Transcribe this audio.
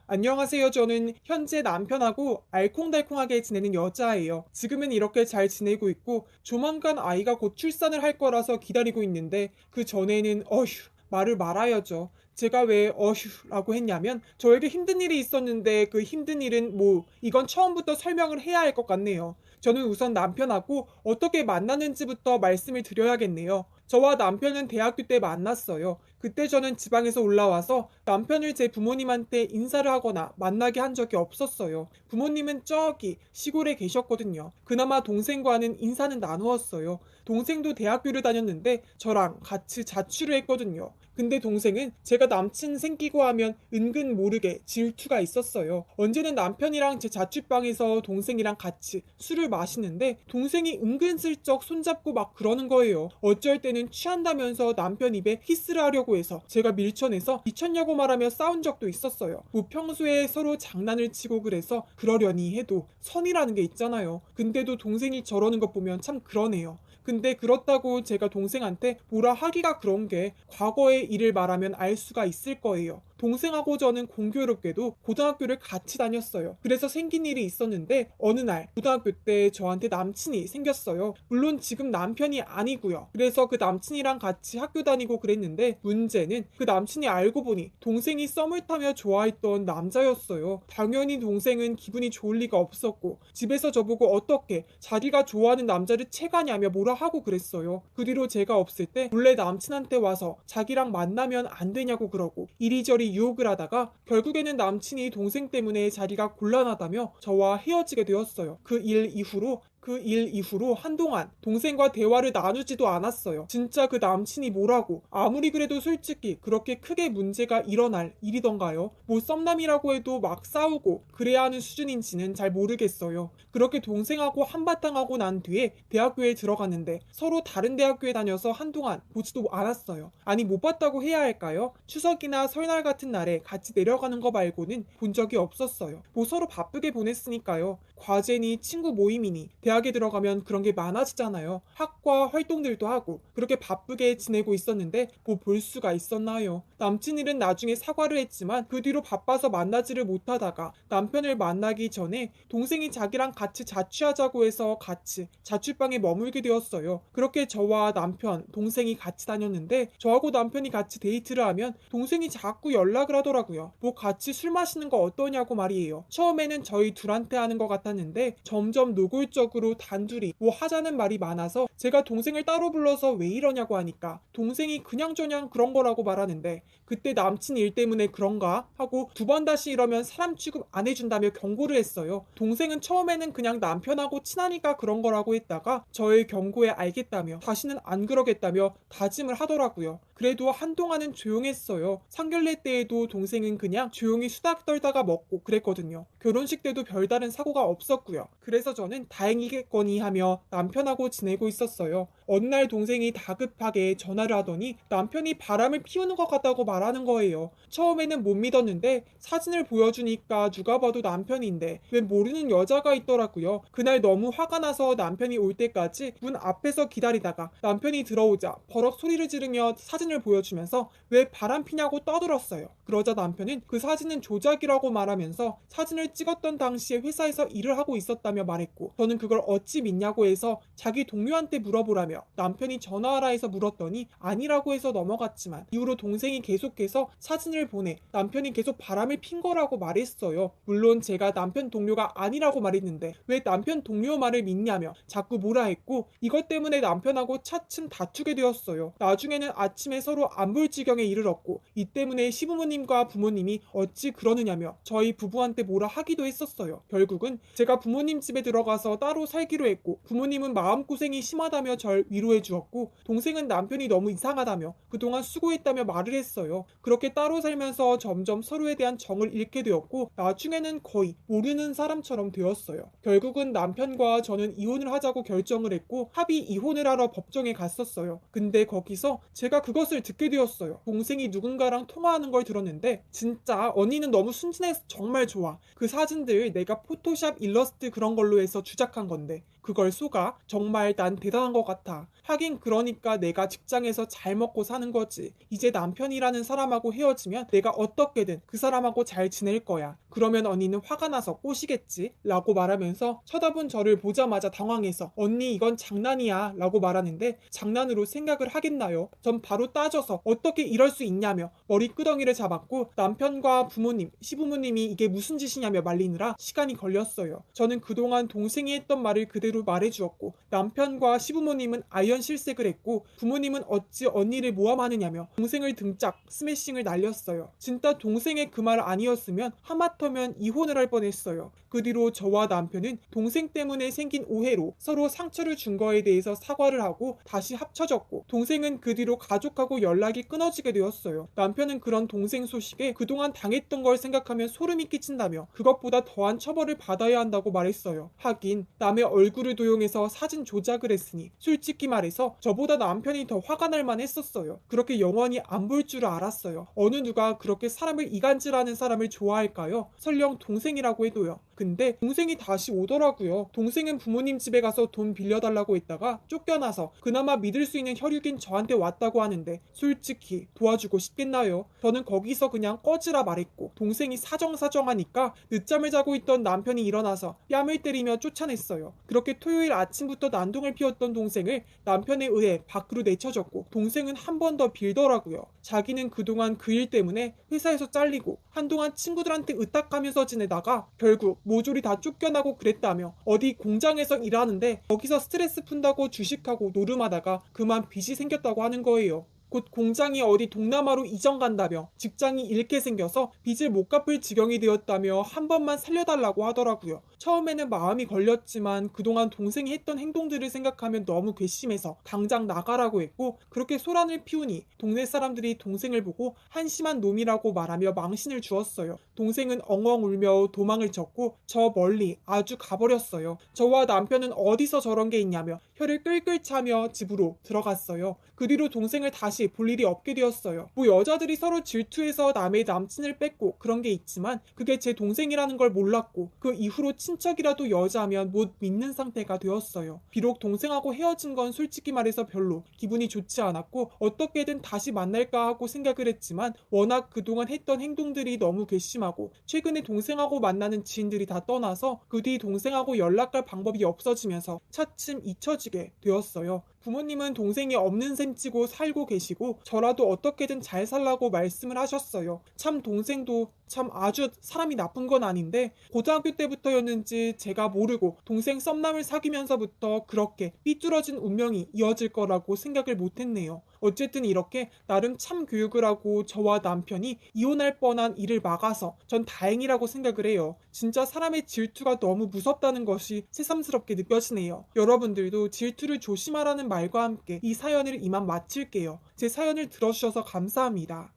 안녕하세요. 저는 현재 남편하고 알콩달콩하게 지내는 여자예요. 지금은 이렇게 잘 지내고 있고 조만간 아이가 곧 출산을 할 거라서 기다리고 있는데 그 전에는 말을 말아야죠. 제가 왜 어휴라고 했냐면 저에게 힘든 일이 있었는데 그 힘든 일은 이건 처음부터 설명을 해야 할 것 같네요. 저는 우선 남편하고 어떻게 만났는지부터 말씀을 드려야겠네요. 저와 남편은 대학교 때 만났어요. 그때 저는 지방에서 올라와서 남편을 제 부모님한테 인사를 하거나 만나게 한 적이 없었어요. 부모님은 저기 시골에 계셨거든요. 그나마 동생과는 인사는 나누었어요. 동생도 대학교를 다녔는데 저랑 같이 자취를 했거든요. 근데 동생은 제가 남친 생기고 하면 은근 모르게 질투가 있었어요. 언제는 남편이랑 제 자취방에서 동생이랑 같이 술을 마시는데 동생이 은근슬쩍 손잡고 막 그러는 거예요. 어쩔 때는 취한다면서 남편 입에 키스를 하려고 해서 제가 밀쳐내서 미쳤냐고 말하며 싸운 적도 있었어요. 평소에 서로 장난을 치고 그래서 그러려니 해도 선이라는 게 있잖아요. 근데도 동생이 저러는 것 보면 참 그러네요. 근데 그렇다고 제가 동생한테 뭐라 하기가 그런 게 과거의 일을 말하면 알 수가 있을 거예요. 동생하고 저는 공교롭게도 고등학교를 같이 다녔어요. 그래서 생긴 일이 있었는데 어느 날 고등학교 때 저한테 남친이 생겼어요. 물론 지금 남편이 아니고요. 그래서 그 남친이랑 같이 학교 다니고 그랬는데 문제는 그 남친이 알고 보니 동생이 썸을 타며 좋아했던 남자였어요. 당연히 동생은 기분이 좋을 리가 없었고 집에서 저보고 어떻게 자기가 좋아하는 남자를 채가냐며 뭐라 하고 그랬어요. 그 뒤로 제가 없을 때 몰래 남친한테 와서 자기랑 만나면 안 되냐고 그러고 이리저리 유혹을 하다가 결국에는 남친이 동생 때문에 자기가 곤란하다며 저와 헤어지게 되었어요. 그 일 이후로 한동안 동생과 대화를 나누지도 않았어요. 진짜 그 남친이 뭐라고 아무리 그래도 솔직히 그렇게 크게 문제가 일어날 일이던가요? 썸남이라고 해도 막 싸우고 그래야 하는 수준인지는 잘 모르겠어요. 그렇게 동생하고 한바탕 하고 난 뒤에 대학교에 들어갔는데 서로 다른 대학교에 다녀서 한동안 보지도 않았어요. 아니 못 봤다고 해야 할까요? 추석이나 설날 같은 날에 같이 내려가는 거 말고는 본 적이 없었어요. 서로 바쁘게 보냈으니까요. 과제니 친구 모임이니 대학에 들어가면 그런 게 많아지잖아요. 학과 활동들도 하고 그렇게 바쁘게 지내고 있었는데 볼 수가 있었나요? 남친 일은 나중에 사과를 했지만 그 뒤로 바빠서 만나지를 못하다가 남편을 만나기 전에 동생이 자기랑 같이 자취하자고 해서 같이 자취방에 머물게 되었어요. 그렇게 저와 남편, 동생이 같이 다녔는데 저하고 남편이 같이 데이트를 하면 동생이 자꾸 연락을 하더라고요. 같이 술 마시는 거 어떠냐고 말이에요. 처음에는 저희 둘한테 하는 것 같았는데 점점 노골적으로 단둘이 하자는 말이 많아서 제가 동생을 따로 불러서 왜 이러냐고 하니까 동생이 그냥저냥 그런 거라고 말하는데 그때 남친 일 때문에 그런가 하고 두 번 다시 이러면 사람 취급 안 해준다며 경고를 했어요. 동생은 처음에는 그냥 남편하고 친하니까 그런 거라고 했다가 저의 경고에 알겠다며 다시는 안 그러겠다며 다짐을 하더라고요. 그래도 한동안은 조용했어요. 상견례 때에도 동생은 그냥 조용히 수다 떨다가 먹고 그랬거든요. 결혼식 때도 별다른 사고가 없었고요. 그래서 저는 다행이겠거니 하며 남편하고 지내고 있었어요. 어느 날 동생이 다급하게 전화를 하더니 남편이 바람을 피우는 것 같다고 말하는 거예요. 처음에는 못 믿었는데 사진을 보여주니까 누가 봐도 남편인데 왜 모르는 여자가 있더라고요. 그날 너무 화가 나서 남편이 올 때까지 문 앞에서 기다리다가 남편이 들어오자 버럭 소리를 지르며 사진을 보여주면서 왜 바람 피냐고 떠들었어요. 그러자 남편은 그 사진은 조작이라고 말하면서 사진을 찍었던 당시에 회사에서 일을 하고 있었다며 말했고 저는 그걸 어찌 믿냐고 해서 자기 동료한테 물어보라며 남편이 전화하라 해서 물었더니 아니라고 해서 넘어갔지만 이후로 동생이 계속해서 사진을 보내 남편이 계속 바람을 핀 거라고 말했어요. 물론 제가 남편 동료가 아니라고 말했는데 왜 남편 동료 말을 믿냐며 자꾸 뭐라 했고 이것 때문에 남편하고 차츰 다투게 되었어요. 나중에는 아침에 서로 안 볼 지경에 이르렀고 이 때문에 시부모님과 부모님이 어찌 그러느냐며 저희 부부한테 뭐라 하기도 했었어요. 결국은 제가 부모님 집에 들어가서 따로 살기로 했고 부모님은 마음고생이 심하다며 절 위로해 주었고 동생은 남편이 너무 이상하다며 그동안 수고했다며 말을 했어요. 그렇게 따로 살면서 점점 서로에 대한 정을 잃게 되었고 나중에는 거의 모르는 사람처럼 되었어요. 결국은 남편과 저는 이혼을 하자고 결정을 했고 합의 이혼을 하러 법정에 갔었어요. 근데 거기서 제가 그것을 듣게 되었어요. 동생이 누군가랑 통화하는 걸 들었는데 진짜 언니는 너무 순진해서 정말 좋아. 그 사진들 내가 포토샵 일러스트 그런 걸로 해서 주작한 건데 그걸 속아. 정말 난 대단한 것 같아. 하긴 그러니까 내가 직장에서 잘 먹고 사는 거지. 이제 남편이라는 사람하고 헤어지면 내가 어떻게든 그 사람하고 잘 지낼 거야. 그러면 언니는 화가 나서 꼬시겠지? 라고 말하면서 쳐다본 저를 보자마자 당황해서 언니 이건 장난이야 라고 말하는데 장난으로 생각을 하겠나요? 전 바로 따져서 어떻게 이럴 수 있냐며 머리끄덩이를 잡았고 남편과 부모님, 시부모님이 이게 무슨 짓이냐며 말리느라 시간이 걸렸어요. 저는 그동안 동생이 했던 말을 그대로 말해주었고 남편과 시부모님은 아이언실색을 했고 부모님은 어찌 언니를 모함하느냐며 동생을 등짝 스매싱을 날렸어요. 진짜 동생의 그 말 아니었으면 하마터면 이혼을 할 뻔했어요. 그 뒤로 저와 남편은 동생 때문에 생긴 오해로 서로 상처를 준 거에 대해서 사과를 하고 다시 합쳐졌고 동생은 그 뒤로 가족하고 연락이 끊어지게 되었어요. 남편은 그런 동생 소식에 그동안 당했던 걸 생각하면 소름이 끼친다며 그것보다 더한 처벌을 받아야 한다고 말했어요. 하긴 남의 얼굴을 도용해서 사진 조작을 했으니 솔직히 말해서 저보다 남편이 더 화가 날 만했었어요. 그렇게 영원히 안 볼 줄 알았어요. 어느 누가 그렇게 사람을 이간질하는 사람을 좋아할까요? 설령 동생이라고 해도요. 근데 동생이 다시 오더라고요. 동생은 부모님 집에 가서 돈 빌려달라고 했다가 쫓겨나서 그나마 믿을 수 있는 혈육인 저한테 왔다고 하는데 솔직히 도와주고 싶겠나요? 저는 거기서 그냥 꺼지라 말했고 동생이 사정사정하니까 늦잠을 자고 있던 남편이 일어나서 뺨을 때리며 쫓아냈어요. 그렇게 토요일 아침부터 난동을 피웠던 동생을 남편에 의해 밖으로 내쳐졌고 동생은 한 번 더 빌더라고요. 자기는 그동안 그 일 때문에 회사에서 잘리고 한동안 친구들한테 의탁하면서 지내다가 결국 모조리 다 쫓겨나고 그랬다며 어디 공장에서 일하는데 거기서 스트레스 푼다고 주식하고 노름하다가 그만 빚이 생겼다고 하는 거예요. 곧 공장이 어디 동남아로 이전 간다며 직장이 잃게 생겨서 빚을 못 갚을 지경이 되었다며 한 번만 살려달라고 하더라고요. 처음에는 마음이 걸렸지만 그동안 동생이 했던 행동들을 생각하면 너무 괘씸해서 당장 나가라고 했고 그렇게 소란을 피우니 동네 사람들이 동생을 보고 한심한 놈이라고 말하며 망신을 주었어요. 동생은 엉엉 울며 도망을 쳤고 저 멀리 아주 가버렸어요. 저와 남편은 어디서 저런 게 있냐며 혀를 끌끌 차며 집으로 들어갔어요. 그 뒤로 동생을 다시 볼 일이 없게 되었어요. 뭐 여자들이 서로 질투해서 남의 남친을 뺏고 그런 게 있지만 그게 제 동생이라는 걸 몰랐고 그 이후로 친척이라도 여자면 못 믿는 상태가 되었어요. 비록 동생하고 헤어진 건 솔직히 말해서 별로 기분이 좋지 않았고 어떻게든 다시 만날까 하고 생각을 했지만 워낙 그동안 했던 행동들이 너무 괘씸하고 최근에 동생하고 만나는 지인들이 다 떠나서 그 뒤 동생하고 연락할 방법이 없어지면서 차츰 잊혀지게 되었어요. 부모님은 동생이 없는 셈 치고 살고 계시고 저라도 어떻게든 잘 살라고 말씀을 하셨어요. 참 동생도 참 아주 사람이 나쁜 건 아닌데 고등학교 때부터였는지 제가 모르고 동생 썸남을 사귀면서부터 그렇게 삐뚤어진 운명이 이어질 거라고 생각을 못했네요. 어쨌든 이렇게 나름 참 교육을 하고 저와 남편이 이혼할 뻔한 일을 막아서 전 다행이라고 생각을 해요. 진짜 사람의 질투가 너무 무섭다는 것이 새삼스럽게 느껴지네요. 여러분들도 질투를 조심하라는 말과 함께 이 사연을 이만 마칠게요. 제 사연을 들어주셔서 감사합니다.